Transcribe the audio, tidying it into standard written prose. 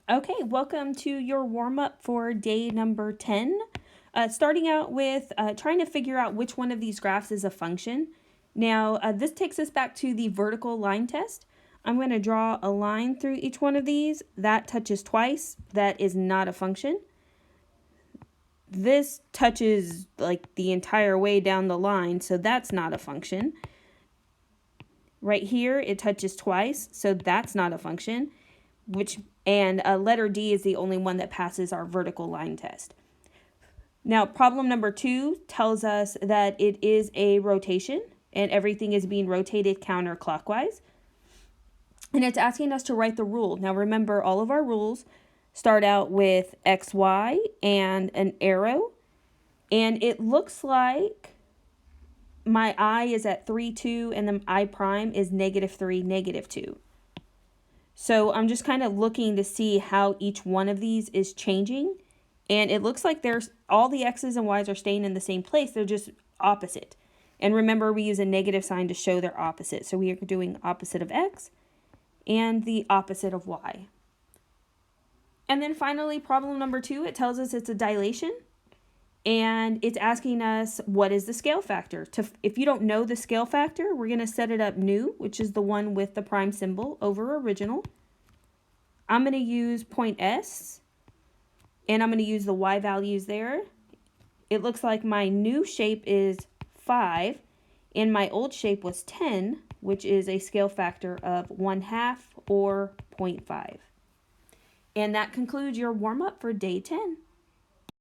Okay, welcome to your warm-up for day number 10. Starting out with trying to figure out which one of these graphs is a function. Now, this takes us back to the vertical line test. I'm going to draw a line through each one of these. That touches twice. That is not a function. This touches like the entire way down the line, so that's not a function. Right here, it touches twice, so that's not a function. And letter D is the only one that passes our vertical line test. Now, problem number 2 tells us that it is a rotation and everything is being rotated counterclockwise. And it's asking us to write the rule. Now, remember, all of our rules start out with XY and an arrow. And it looks like my I is at 3, 2, and the I prime is -3, -2. So I'm just kind of looking to see how each one of these is changing. And it looks like there's all the X's and Y's are staying in the same place. They're just opposite. And remember, we use a negative sign to show they're opposite. So we are doing opposite of X and the opposite of Y. And then finally, problem number 2, it tells us it's a dilation. And it's asking us, what is the scale factor? If you don't know the scale factor, we're going to set it up new, which is the one with the prime symbol, over original. I'm going to use point S, and I'm going to use the Y values there. It looks like my new shape is 5, and my old shape was 10, which is a scale factor of 1/2 or 0.5. And that concludes your warm-up for day 10.